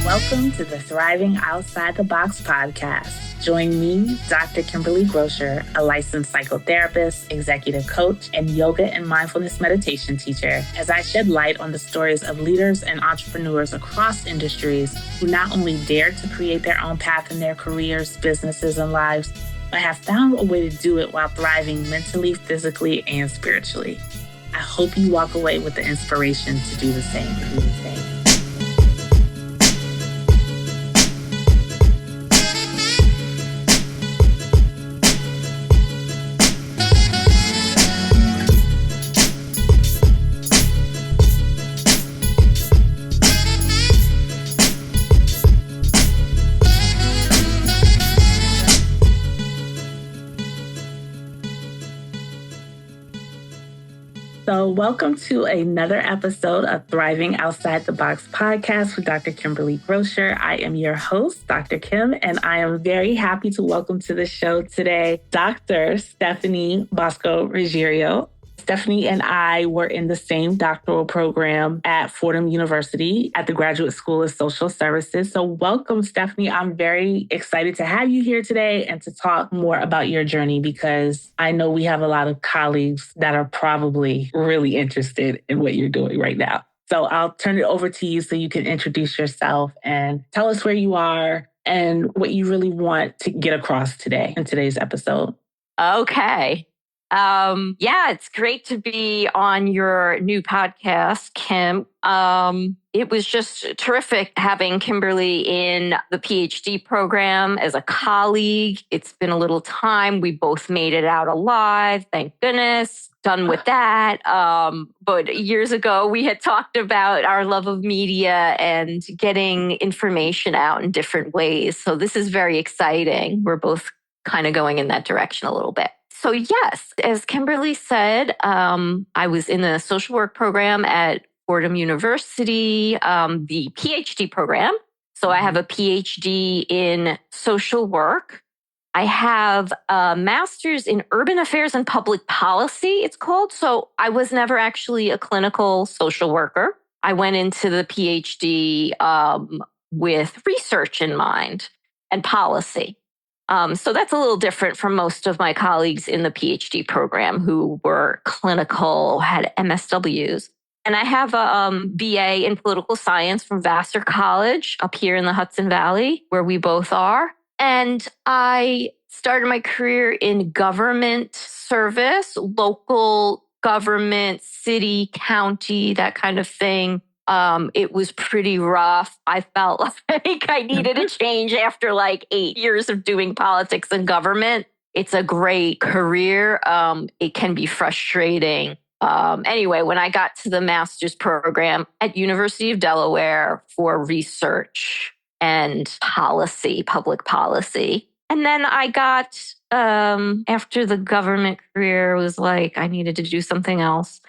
Welcome to the Thriving Outside the Box podcast. Join me, Dr. Kimberly Grocher, a licensed psychotherapist, executive coach, and yoga and mindfulness meditation teacher, as I shed light on the stories of leaders and entrepreneurs across industries who not only dared to create their own path in their careers, businesses, and lives, but have found a way to do it while thriving mentally, physically, and spiritually. I hope you walk away with the inspiration to do the same. So welcome to another episode of Thriving Outside the Box podcast with Dr. Kimberly Grocher. I am your host, Dr. Kim, and I am very happy to welcome to the show today, Dr. Stephanie Bosco-Ruggiero. Stephanie and I were in the same doctoral program at Fordham University at the Graduate School of Social Services. So welcome, Stephanie. I'm very excited to have you here today and to talk more about your journey, because I know we have a lot of colleagues that are probably really interested in what you're doing right now. So I'll turn it over to you so you can introduce yourself and tell us where you are and what you really want to get across today in today's episode. Okay. It's great to be on your new podcast, Kim. It was just terrific having Kimberly in the PhD program as a colleague. It's been a little time. We both made it out alive. Thank goodness. Done with that. But years ago, we had talked about our love of media and getting information out in different ways. So this is very exciting. We're both kind of going in that direction a little bit. So yes, as Kimberly said, I was in the social work program at Fordham University, the PhD program. So I have a PhD in social work. I have a master's in urban affairs and public policy, it's called. So I was never actually a clinical social worker. I went into the PhD with research in mind and policy. So that's a little different from most of my colleagues in the PhD program who were clinical, had MSWs. And I have a BA in political science from Vassar College up here in the Hudson Valley, where we both are. And I started my career in government service, local government, city, county, that kind of thing. It was pretty rough. I felt like I needed a change after like 8 years of doing politics and government. It's a great career. It can be frustrating. Anyway, when I got to the master's program at University of Delaware for research and policy, public policy. And then I got, after the government career was like, I needed to do something else.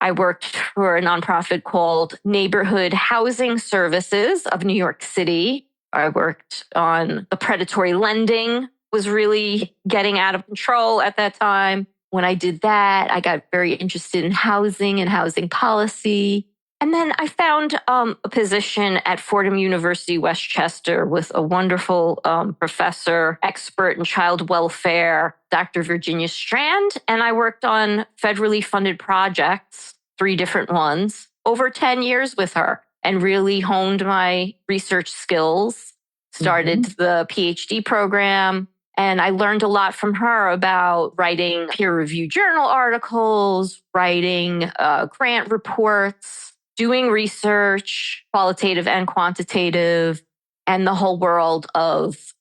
I worked for a nonprofit called Neighborhood Housing Services of New York City. I worked on the predatory lending, was really getting out of control at that time. When I did that, I got very interested in housing and housing policy. And then I found a position at Fordham University, Westchester, with a wonderful professor, expert in child welfare, Dr. Virginia Strand. And I worked on federally funded projects, 3 different ones, over 10 years with her, and really honed my research skills, started the PhD program. And I learned a lot from her about writing peer-reviewed journal articles, writing grant reports, doing research, qualitative and quantitative, and the whole world of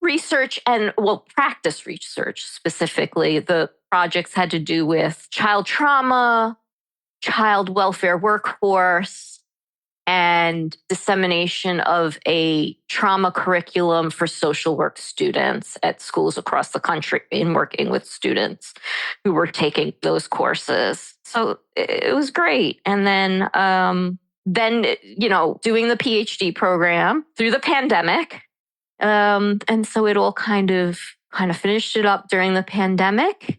research and, practice research specifically. The projects had to do with child trauma, child welfare workforce, and dissemination of a trauma curriculum for social work students at schools across the country in working with students who were taking those courses. So it was great. And then, doing the PhD program through the pandemic. And so it all kind of finished it up during the pandemic.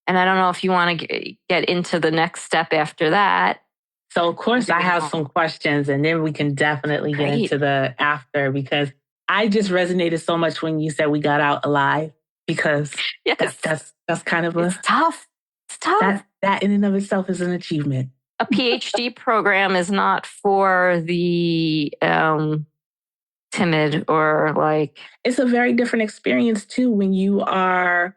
And I don't know if you want to get into the next step after that. So, of course, I have some questions, and then we can definitely get into the after, because I just resonated so much when you said we got out alive, because that's kind of it's tough. It's tough. That in and of itself is an achievement. A PhD program is not for the timid or like... It's a very different experience, too, when you are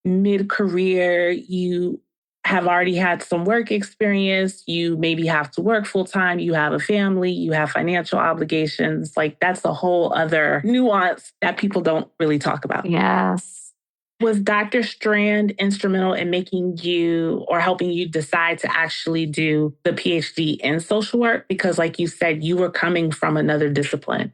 mid-career, you have already had some work experience, you maybe have to work full time, you have a family, you have financial obligations. Like, that's a whole other nuance that people don't really talk about. Yes. Was Dr. Strand instrumental in making you or helping you decide to actually do the PhD in social work? Because like you said, you were coming from another discipline.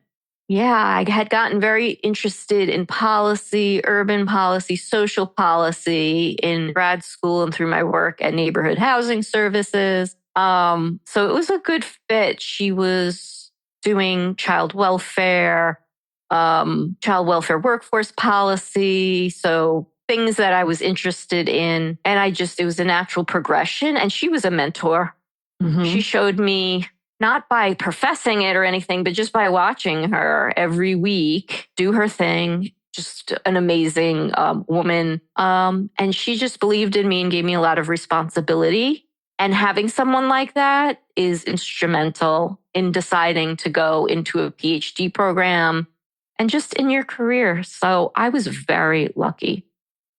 Yeah, I had gotten very interested in policy, urban policy, social policy in grad school and through my work at neighborhood housing services. So it was a good fit. She was doing child welfare workforce policy. So things that I was interested in. And it was a natural progression. And she was a mentor. Mm-hmm. She showed me, not by professing it or anything, but just by watching her every week do her thing. Just an amazing woman. And she just believed in me and gave me a lot of responsibility. And having someone like that is instrumental in deciding to go into a PhD program and just in your career. So I was very lucky.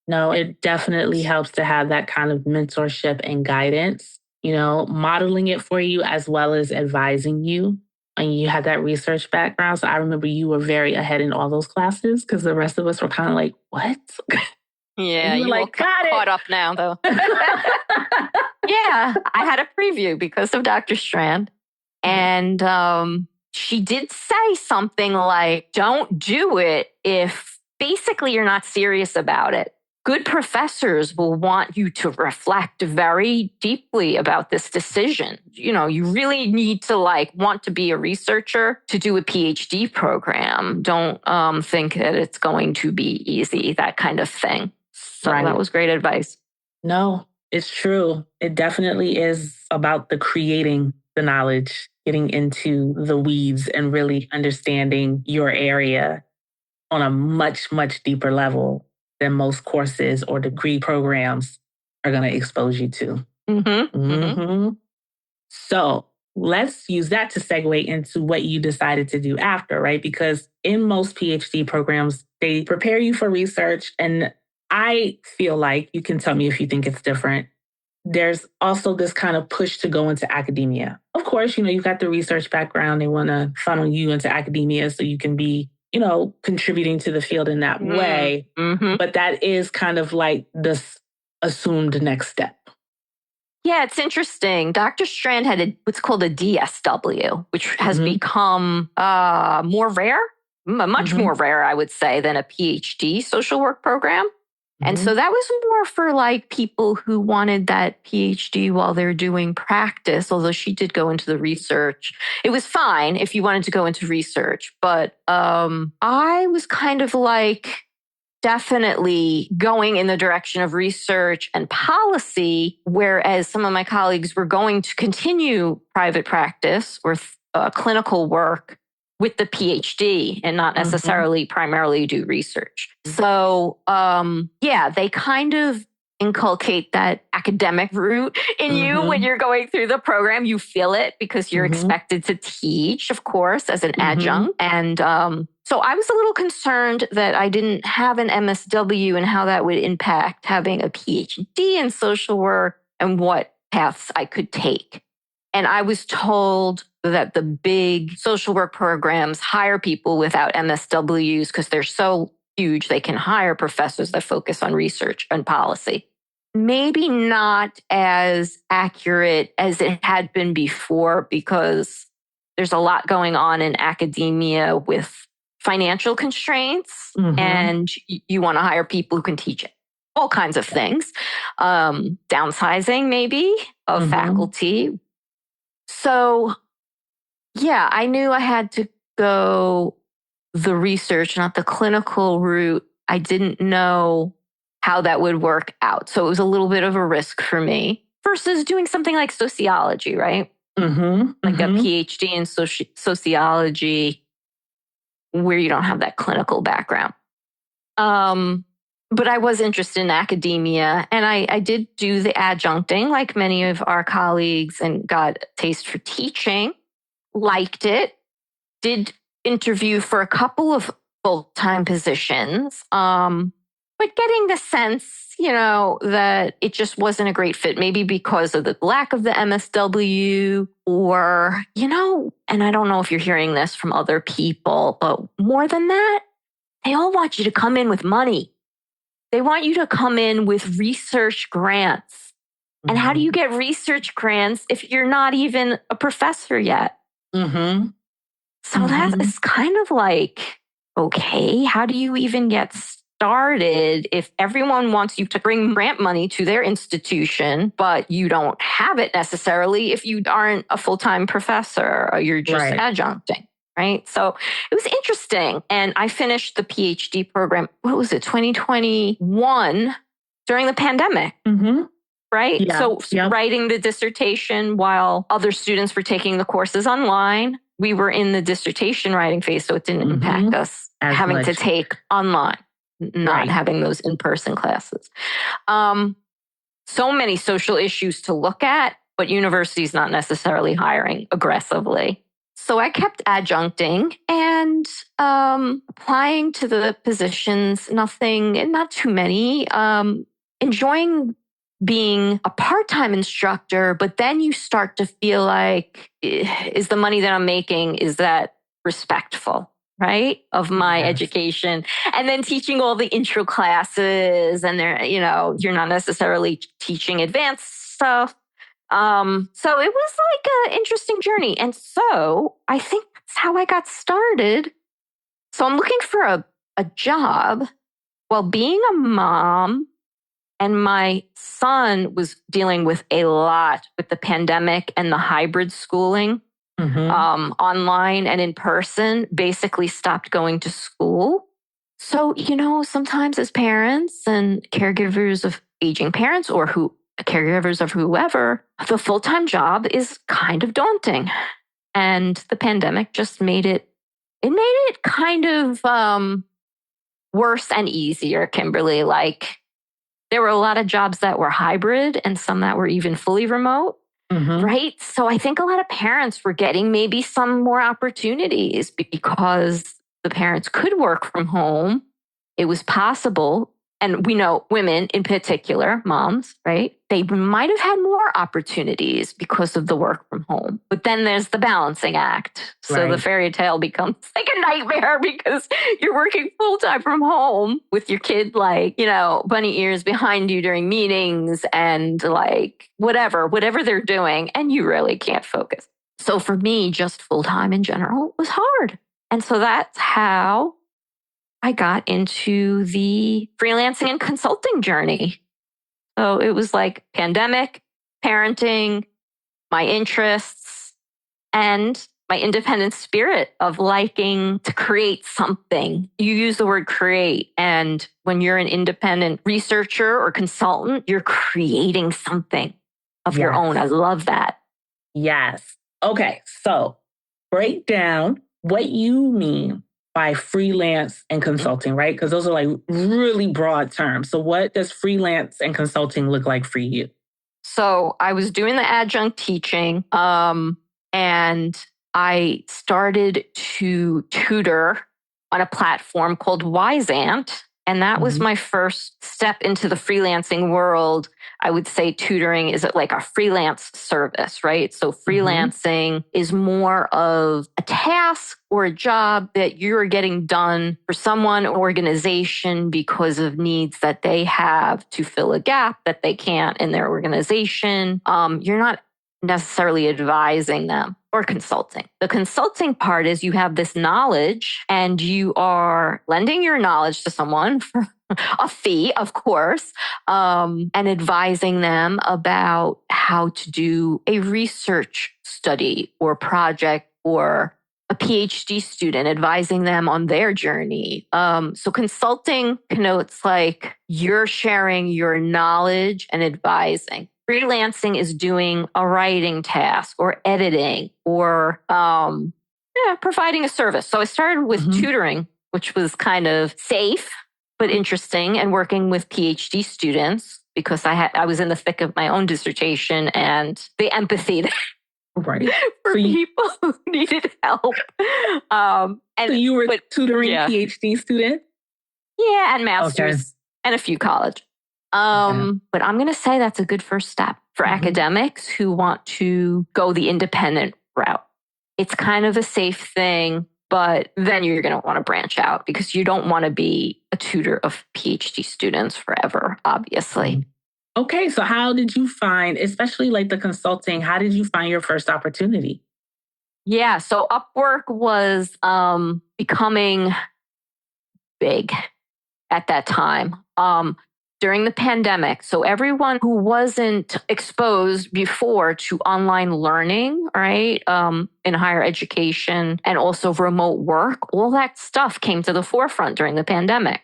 No, it definitely helps to have that kind of mentorship and guidance. You know, modeling it for you as well as advising you. And you had that research background. So I remember you were very ahead in all those classes because the rest of us were kind of like, what? Yeah, you were like, got it. Caught up now, though. Yeah, I had a preview because of Dr. Strand. And she did say something like, don't do it if basically you're not serious about it. Good professors will want you to reflect very deeply about this decision. You know, you really need to want to be a researcher to do a PhD program. Don't think that it's going to be easy, that kind of thing. So That was great advice. No, it's true. It definitely is about the creating the knowledge, getting into the weeds and really understanding your area on a much, much deeper level than most courses or degree programs are going to expose you to. Mm-hmm. Mm-hmm. So let's use that to segue into what you decided to do after, right? Because in most PhD programs, they prepare you for research. And I feel like, you can tell me if you think it's different, there's also this kind of push to go into academia. Of course, you've got the research background. They want to funnel you into academia so you can be contributing to the field in that way. Mm-hmm. But that is kind of like this assumed next step. Yeah, it's interesting. Dr. Strand had what's called a DSW, which has become more rare, much more rare, I would say, than a PhD social work program. And so that was more for people who wanted that PhD while they're doing practice, although she did go into the research. It was fine if you wanted to go into research, but I was kind of definitely going in the direction of research and policy, whereas some of my colleagues were going to continue private practice or clinical work with the PhD and not necessarily primarily do research. So, they kind of inculcate that academic route in you when you're going through the program. You feel it because you're expected to teach, of course, as an adjunct. And so I was a little concerned that I didn't have an MSW and how that would impact having a PhD in social work and what paths I could take. And I was told that the big social work programs hire people without MSWs because they're so huge, they can hire professors that focus on research and policy. Maybe not as accurate as it had been before because there's a lot going on in academia with financial constraints, and you want to hire people who can teach all kinds of things. Downsizing, maybe, of faculty. So, yeah, I knew I had to go the research, not the clinical route. I didn't know how that would work out. So it was a little bit of a risk for me versus doing something like sociology, right? like a PhD in sociology, where you don't have that clinical background. But I was interested in academia, and I did do the adjuncting like many of our colleagues and got a taste for teaching, liked it, did interview for a couple of full-time positions, but getting the sense, that it just wasn't a great fit, maybe because of the lack of the MSW or, and I don't know if you're hearing this from other people, but more than that, they all want you to come in with money. They want you to come in with research grants. And how do you get research grants if you're not even a professor yet? So that is kind of like, okay, how do you even get started if everyone wants you to bring grant money to their institution, but you don't have it necessarily if you aren't a full-time professor or you're just adjuncting? Right. So it was interesting. And I finished the PhD program, 2021 during the pandemic. Right. Yeah. So writing the dissertation while other students were taking the courses online, we were in the dissertation writing phase. So it didn't impact us having to take online, not having those in-person classes. So many social issues to look at, but universities not necessarily hiring aggressively. So I kept adjuncting and applying to the positions, not too many, enjoying being a part-time instructor, but then you start to feel like, is the money that I'm making, is that respectful, right, of my education? And then teaching all the intro classes, and you're not necessarily teaching advanced stuff. So it was like an interesting journey. And so I think that's how I got started. So I'm looking for a job while being a mom, and my son was dealing with a lot with the pandemic and the hybrid schooling, online and in person, basically stopped going to school. So, sometimes as parents and caregivers of aging parents or caregivers of whoever, the full-time job is kind of daunting. And the pandemic just made it kind of worse and easier, Kimberly. Like, there were a lot of jobs that were hybrid and some that were even fully remote, right? So I think a lot of parents were getting maybe some more opportunities because the parents could work from home. It was possible. And we know women in particular, moms, right? They might have had more opportunities because of the work from home. But then there's the balancing act. So the fairy tale becomes like a nightmare because you're working full time from home with your kid, like, bunny ears behind you during meetings and like whatever they're doing. And you really can't focus. So for me, just full time in general was hard. And so that's how I got into the freelancing and consulting journey. So it was like pandemic, parenting, my interests, and my independent spirit of liking to create something. You use the word create, and when you're an independent researcher or consultant, you're creating something of your own. I love that. Yes. Okay, so break down what you mean by freelance and consulting, right? Because those are like really broad terms. So what does freelance and consulting look like for you? So I was doing the adjunct teaching, and I started to tutor on a platform called Wisant. And that was my first step into the freelancing world. I would say tutoring is like a freelance service, right? So freelancing is more of a task or a job that you're getting done for someone or organization because of needs that they have to fill a gap that they can't in their organization. You're not necessarily advising them or consulting. The consulting part is you have this knowledge and you are lending your knowledge to someone for a fee, of course, and advising them about how to do a research study or project, or a PhD student, advising them on their journey. So consulting connotes like you're sharing your knowledge and advising. freelancing is doing a writing task or editing or providing a service. So I started with tutoring, which was kind of safe but interesting, and working with PhD students because I was in the thick of my own dissertation and the empathy right. for people who needed help. And so you were tutoring PhD students? Yeah, and masters and a few college. But I'm going to say that's a good first step for academics who want to go the independent route. It's kind of a safe thing, but then you're going to want to branch out because you don't want to be a tutor of PhD students forever, obviously. Okay, so how did you find, especially like the consulting, how did you find your first opportunity? Yeah, so Upwork was becoming big at that time. During the pandemic. So everyone who wasn't exposed before to online learning, right, in higher education and also remote work, all that stuff came to the forefront during the pandemic.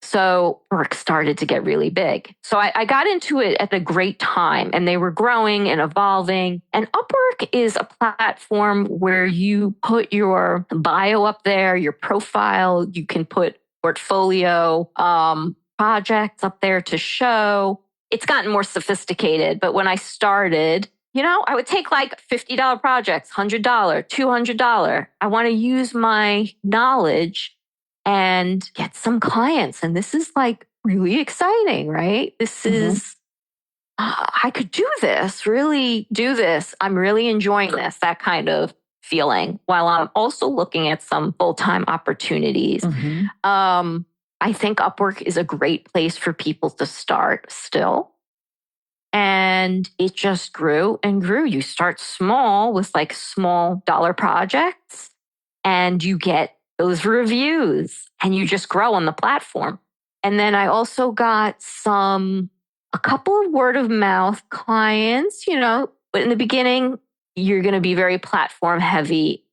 So work started to get really big. So I got into it at a great time, and they were growing and evolving. And Upwork is a platform where you put your bio up there, your profile, you can put portfolio, projects up there to show. It's gotten more sophisticated, but when I started, I would take like $50 projects, $100, $200. I want to use my knowledge and get some clients. And this is like really exciting, right? This is, I could do this, really do this. I'm really enjoying this, that kind of feeling, while I'm also looking at some full-time opportunities. I think Upwork is a great place for people to start still. And it just grew and grew. You start small with like small dollar projects and you get those reviews and you just grow on the platform. And then I also got a couple of word of mouth clients, but in the beginning, you're going to be very platform heavy.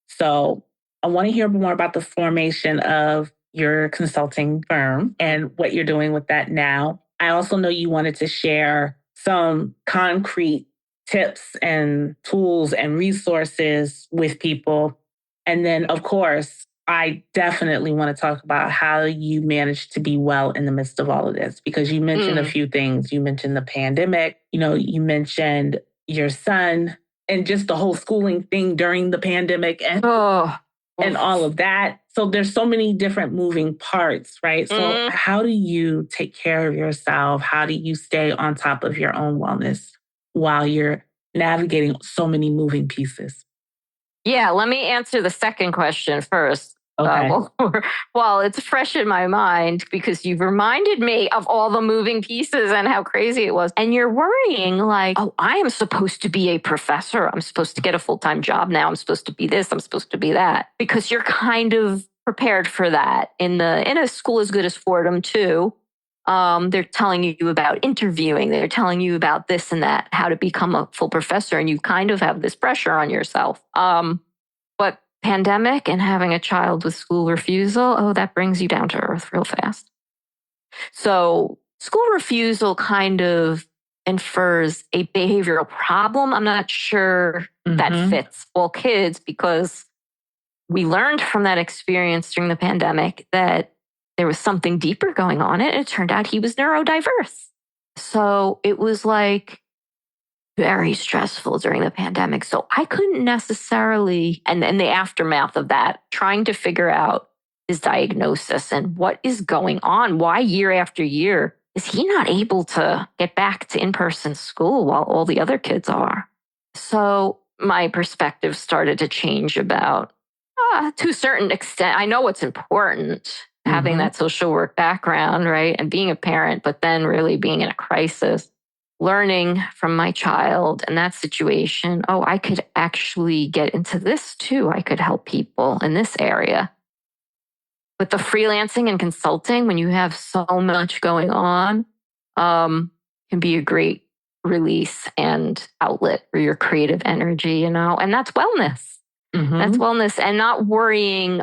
So I want to hear more about the formation of your consulting firm and what you're doing with that now. I also know you wanted to share some concrete tips and tools and resources with people. And then, of course, I definitely want to talk about how you managed to be well in the midst of all of this, because you mentioned a few things. You mentioned the pandemic, you mentioned your son and just the whole schooling thing during the pandemic and all of that. So there's so many different moving parts, right? So how do you take care of yourself? How do you stay on top of your own wellness while you're navigating so many moving pieces? Yeah, let me answer the second question first. Okay. Well, it's fresh in my mind because you've reminded me of all the moving pieces and how crazy it was. And you're worrying like, oh, I am supposed to be a professor. I'm supposed to get a full-time job now. I'm supposed to be this. I'm supposed to be that. Because you're kind of prepared for that. In a school as good as Fordham too, they're telling you about interviewing. They're telling you about this and that, how to become a full professor. And you kind of have this pressure on yourself. But pandemic and having a child with school refusal, that brings you down to earth real fast. So school refusal kind of infers a behavioral problem. I'm not sure that fits all kids because we learned from that experience during the pandemic that there was something deeper going on. And it turned out he was neurodiverse. So it was like very stressful during the pandemic. So I couldn't necessarily, and the aftermath of that, trying to figure out his diagnosis and what is going on. Why year after year is he not able to get back to in-person school while all the other kids are? So my perspective started to change about, to a certain extent, I know what's important, having that social work background, right? And being a parent, but then really being in a crisis. Learning from my child and that situation, I could actually get into this too. I could help people in this area. With the freelancing and consulting, when you have so much going on, can be a great release and outlet for your creative energy, and that's wellness. That's wellness, and not worrying,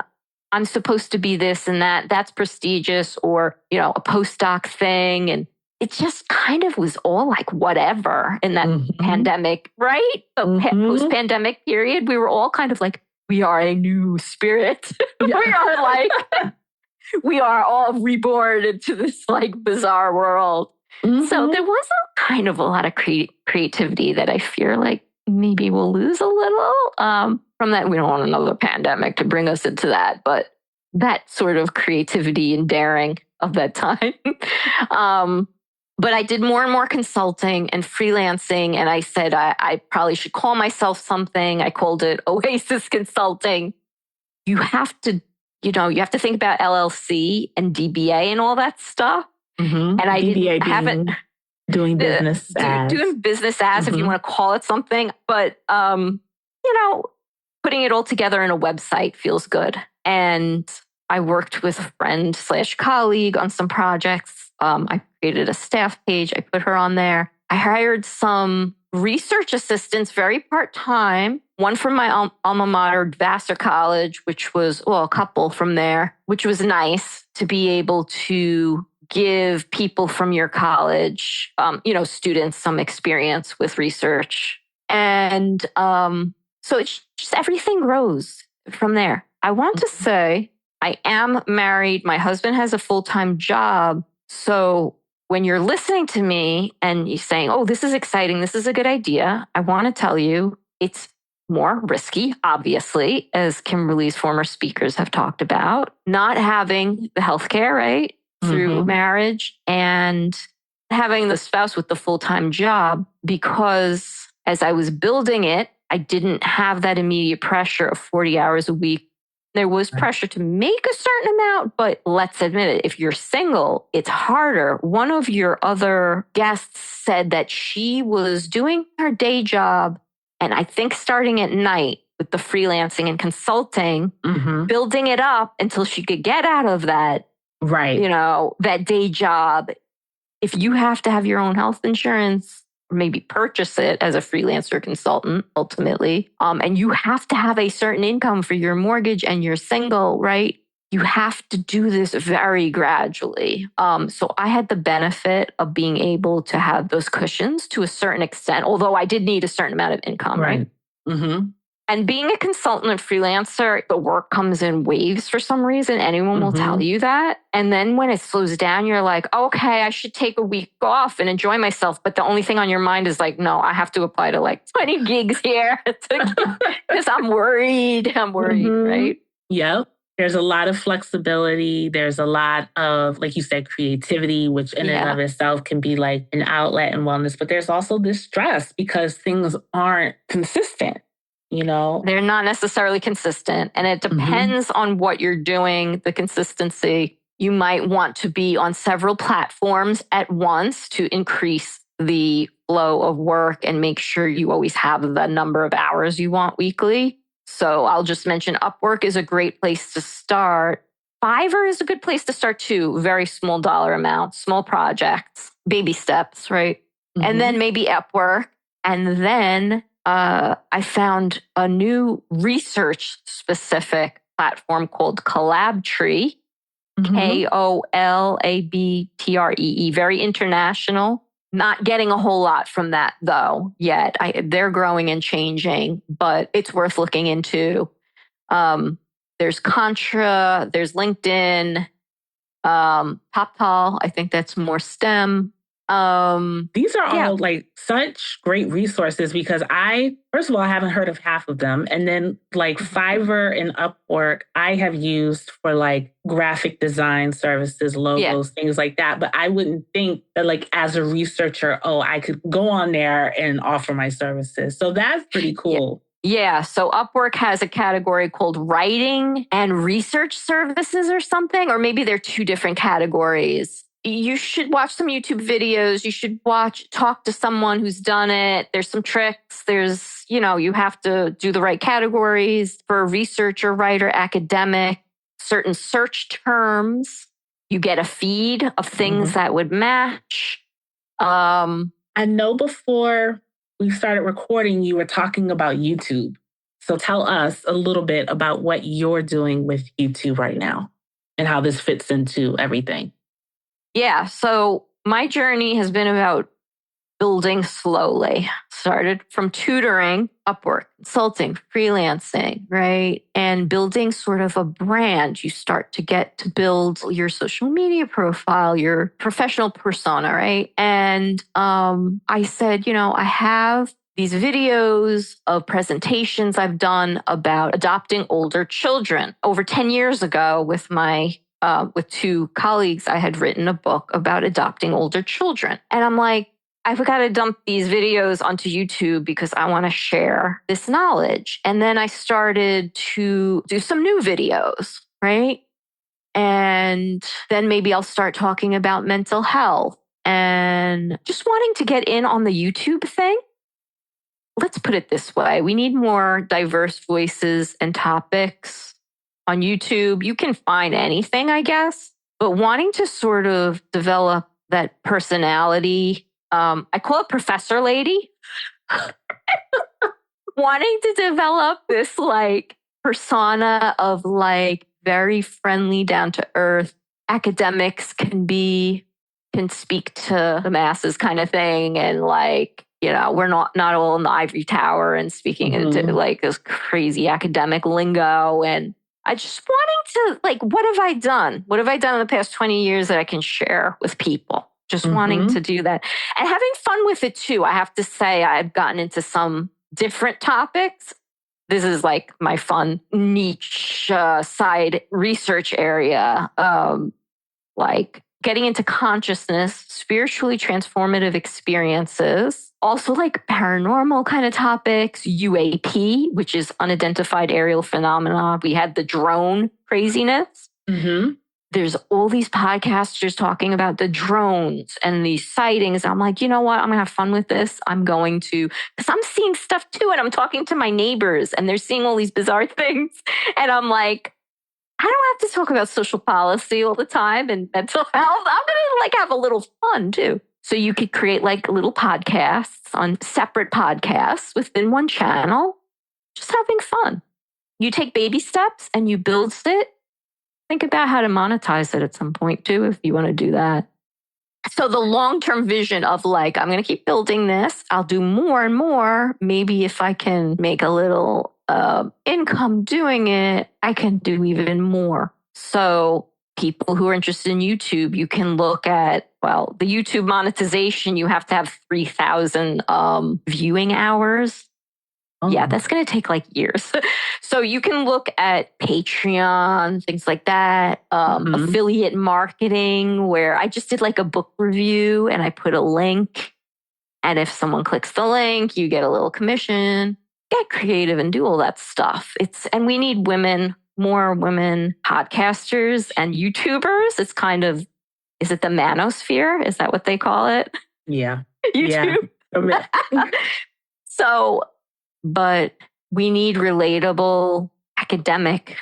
I'm supposed to be this and that. That's prestigious, or, a postdoc thing. And it just kind of was all like whatever in that pandemic, right? The post-pandemic period, we were all kind of like, we are a new spirit. We are like, we are all reborn into this like bizarre world. So there was a lot of creativity that I fear like maybe we'll lose a little from that. We don't want another pandemic to bring us into that, but that sort of creativity and daring of that time. But I did more and more consulting and freelancing. And I said, I probably should call myself something. I called it Oasis Consulting. You have to, you have to think about LLC and DBA and all that stuff. And I DBA haven't doing business as. Doing business as, if you want to call it something. But, putting it all together in a website feels good. And I worked with a friend/colleague on some projects. I created a staff page. I put her on there. I hired some research assistants, very part-time. One from my alma mater, Vassar College, which was, a couple from there, which was nice to be able to give people from your college, students some experience with research. And so it's just everything grows from there. I want to say I am married. My husband has a full-time job. So when you're listening to me and you're saying, oh, this is exciting, this is a good idea, I want to tell you it's more risky, obviously, as Kimberly's former speakers have talked about, not having the healthcare, right, through marriage and having the spouse with the full-time job, because as I was building it, I didn't have that immediate pressure of 40 hours a week. There was pressure to make a certain amount, but let's admit it, if you're single, it's harder. One of your other guests said that she was doing her day job, and I think starting at night with the freelancing and consulting, building it up until she could get out of that, that day job. If you have to have your own health insurance, maybe purchase it as a freelancer consultant ultimately. And you have to have a certain income for your mortgage and you're single, right? You have to do this very gradually. So I had the benefit of being able to have those cushions to a certain extent, although I did need a certain amount of income, right? And being a consultant and freelancer, the work comes in waves for some reason. Anyone will tell you that. And then when it slows down, you're like, okay, I should take a week off and enjoy myself. But the only thing on your mind is like, no, I have to apply to like 20 gigs here because I'm worried. Right? Yep. There's a lot of flexibility. There's a lot of, like you said, creativity, which in and of itself can be like an outlet in wellness. But there's also this stress because things aren't consistent. They're not necessarily consistent. And it depends on what you're doing, the consistency. You might want to be on several platforms at once to increase the flow of work and make sure you always have the number of hours you want weekly. So I'll just mention Upwork is a great place to start. Fiverr is a good place to start too. Very small dollar amounts, small projects, baby steps, right? And then maybe Upwork. And then I found a new research-specific platform called Collabtree, Kolabtree, very international. Not getting a whole lot from that, though, yet. They're growing and changing, but it's worth looking into. There's Contra, there's LinkedIn, TopTal, I think that's more STEM. These are all like such great resources because first of all, I haven't heard of half of them. And then like Fiverr and Upwork, I have used for like graphic design services, logos, things like that. But I wouldn't think that like as a researcher, I could go on there and offer my services. So that's pretty cool. Yeah. So Upwork has a category called writing and research services or something, or maybe they're two different categories. You should watch some YouTube videos. You should talk to someone who's done it. There's some tricks. There's, you have to do the right categories for a researcher, writer, academic, certain search terms. You get a feed of things that would match. I know before we started recording, you were talking about YouTube. So tell us a little bit about what you're doing with YouTube right now and how this fits into everything. Yeah. So my journey has been about building slowly. Started from tutoring, Upwork, consulting, freelancing, right? And building sort of a brand. You start to get to build your social media profile, your professional persona, right? And I said, I have these videos of presentations I've done about adopting older children. Over 10 years ago, with two colleagues, I had written a book about adopting older children. And I'm like, I've got to dump these videos onto YouTube because I want to share this knowledge. And then I started to do some new videos, right? And then maybe I'll start talking about mental health and just wanting to get in on the YouTube thing. Let's put it this way. We need more diverse voices and topics on YouTube. You can find anything, I guess, but wanting to sort of develop that personality, I call it Professor Lady, wanting to develop this like persona of like very friendly, down to earth. Academics can speak to the masses kind of thing. And like, we're not all in the ivory tower and speaking into like this crazy academic lingo. And I just wanting to like, what have I done? What have I done in the past 20 years that I can share with people? Just wanting to do that and having fun with it too. I have to say I've gotten into some different topics. This is like my fun niche side research area, like getting into consciousness, spiritually transformative experiences, also like paranormal kind of topics, UAP, which is unidentified aerial phenomena. We had the drone craziness. There's all these podcasters talking about the drones and these sightings. I'm like, you know what? I'm going to have fun with this. Because I'm seeing stuff too. And I'm talking to my neighbors and they're seeing all these bizarre things. And I'm like, I don't have to talk about social policy all the time and mental health. I'm going to like have a little fun too. So you could create like little podcasts on separate podcasts within one channel, just having fun. You take baby steps and you build it. Think about how to monetize it at some point too, if you want to do that. So the long-term vision of like, I'm going to keep building this. I'll do more and more. Maybe if I can make a little income doing it, I can do even more. So people who are interested in YouTube, you can look at, the YouTube monetization, you have to have 3,000 viewing hours. Oh. Yeah, that's going to take like years. So you can look at Patreon, things like that, affiliate marketing, where I just did like a book review and I put a link. And if someone clicks the link, you get a little commission. Get creative and do all that stuff. And we need more women podcasters and YouTubers. It's kind of, is it the manosphere? Is that what they call it? Yeah. YouTube. Yeah. But we need relatable academic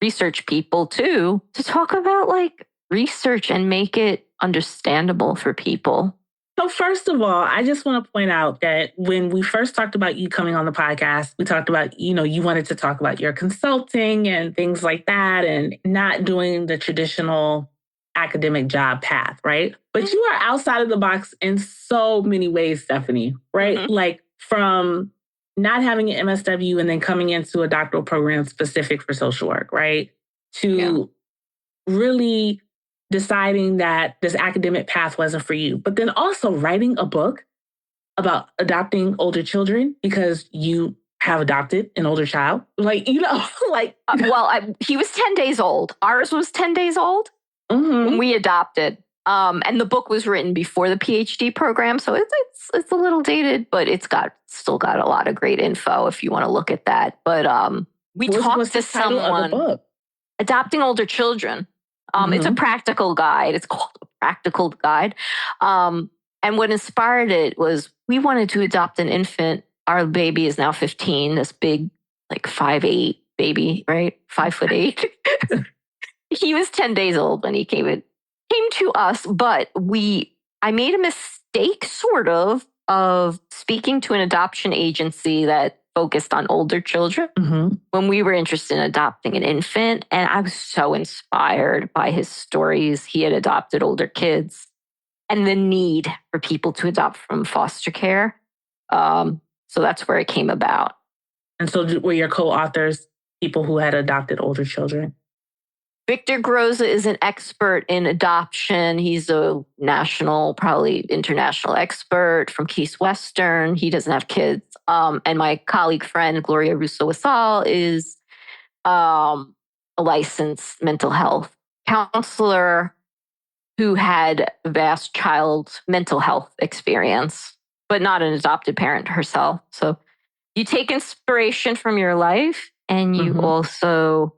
research people too to talk about like research and make it understandable for people. So first of all, I just want to point out that when we first talked about you coming on the podcast, we talked about, you wanted to talk about your consulting and things like that and not doing the traditional academic job path, right? But you are outside of the box in so many ways, Stephanie, right? Like from not having an MSW and then coming into a doctoral program specific for social work, right? To really deciding that this academic path wasn't for you, but then also writing a book about adopting older children because you have adopted an older child. Like, he was 10 days old. Ours was 10 days old when we adopted. And the book was written before the PhD program. So it's a little dated, but it's still got a lot of great info if you want to look at that. But we talked to someone adopting older children. It's a practical guide. It's called a practical guide. And what inspired it was we wanted to adopt an infant. Our baby is now 15, this big, like 5'8" baby, right? 5'8". He was 10 days old when he came to us, but I made a mistake sort of speaking to an adoption agency that focused on older children when we were interested in adopting an infant. And I was so inspired by his stories. He had adopted older kids. and the need for people to adopt from foster care. So that's where it came about. And so were your co-authors people who had adopted older children? Victor Groza is an expert in adoption. He's a national, probably international expert from Case Western. He doesn't have kids. And my colleague friend, Gloria Russo-Wasal, is a licensed mental health counselor who had vast child mental health experience, but not an adopted parent herself. So you take inspiration from your life, and you also,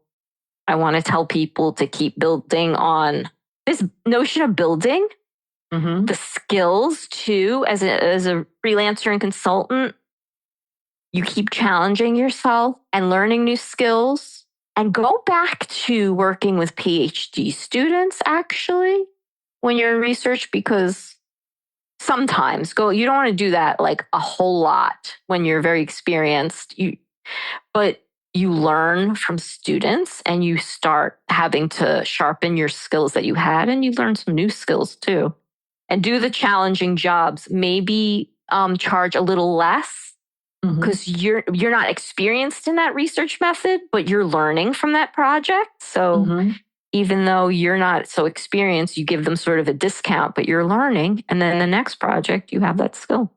I want to tell people to keep building on this notion of building the skills too. As a freelancer and consultant, you keep challenging yourself and learning new skills, and go back to working with PhD students actually when you're in research, because sometimes you don't want to do that like a whole lot when you're very experienced. But you learn from students and you start having to sharpen your skills that you had, and you learn some new skills too. And do the challenging jobs. Maybe charge a little less because you're not experienced in that research method, but you're learning from that project. So even though you're not so experienced, you give them sort of a discount, but you're learning. And then the next project, you have that skill.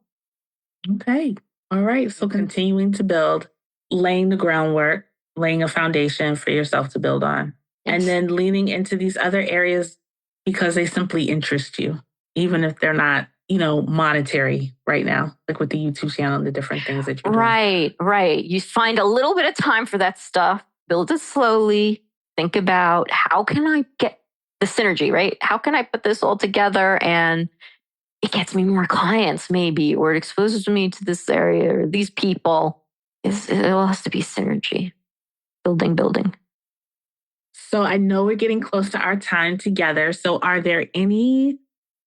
Okay. All right. So continuing to build, laying the groundwork, laying a foundation for yourself to build on, and then leaning into these other areas because they simply interest you, even if they're not, monetary right now, like with the YouTube channel and the different things that you're doing. Right. You find a little bit of time for that stuff, build it slowly, think about how can I get the synergy, right? How can I put this all together and it gets me more clients maybe, or it exposes me to this area or these people. It all has to be synergy, building. So I know we're getting close to our time together. So are there any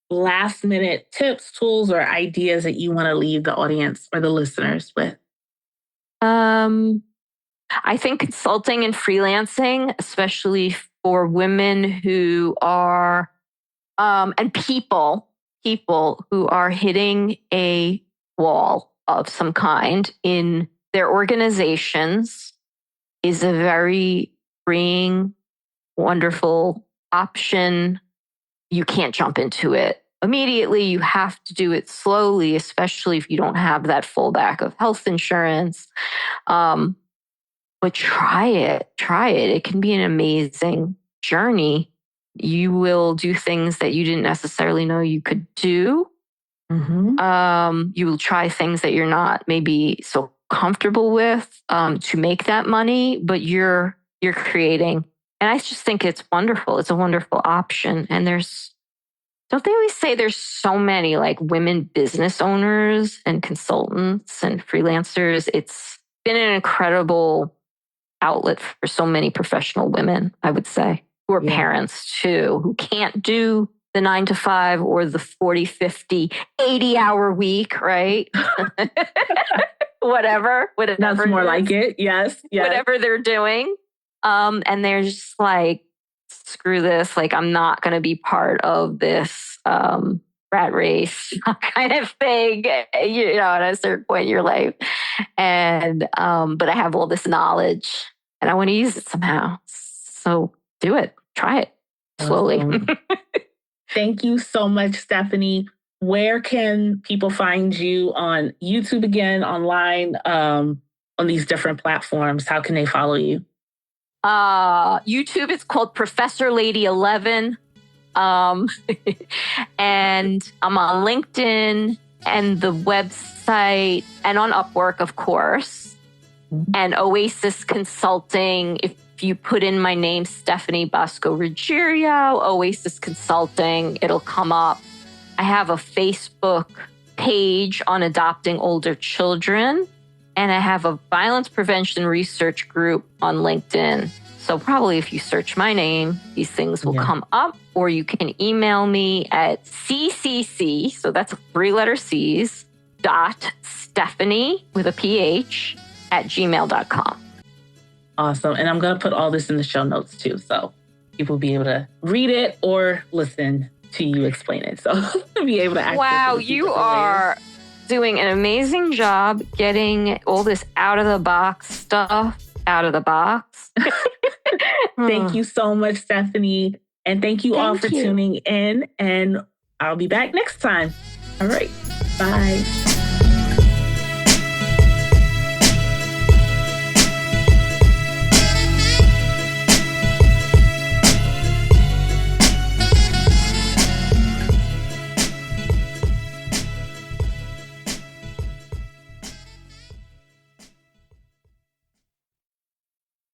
last minute tips, tools, or ideas that you want to leave the audience or the listeners with? I think consulting and freelancing, especially for women who are, and people who are hitting a wall of some kind in their organizations, is a very freeing, wonderful option. You can't jump into it immediately. You have to do it slowly, especially if you don't have that fallback of health insurance. But try it. It can be an amazing journey. You will do things that you didn't necessarily know you could do. You will try things that you're not maybe so comfortable with to make that money, but you're creating. And I just think it's wonderful. It's a wonderful option. And don't they always say there's so many like women business owners and consultants and freelancers? It's been an incredible outlet for so many professional women, I would say, who are parents too, who can't do the 9 to 5 or the 40, 50, 80-hour week, right? whatever. That's more like it. Yes. Whatever they're doing. And they're just like, screw this. Like, I'm not going to be part of this rat race kind of thing, at a certain point in your life. And, but I have all this knowledge and I want to use it somehow. So do it. Try it slowly. Awesome. Thank you so much, Stephanie. Where can people find you on YouTube again, online, on these different platforms? How can they follow you? YouTube, it's called Professor Lady 11. And I'm on LinkedIn and the website and on Upwork, of course, and Oasis Consulting. If you put in my name, Stephanie Bosco-Ruggiero, Oasis Consulting, it'll come up. I have a Facebook page on adopting older children, and I have a violence prevention research group on LinkedIn. So probably if you search my name, these things will come up, or you can email me at ccc, so that's 3-letter C's, .Stephanie with a PH @gmail.com. Awesome. And I'm going to put all this in the show notes too, so people will be able to read it or listen to you explain it. So be able to access wow, it you are doing an amazing job getting all this out of the box stuff out of the box. Thank you so much, Stephanie. And thank you all for tuning in. And I'll be back next time. All right. Bye.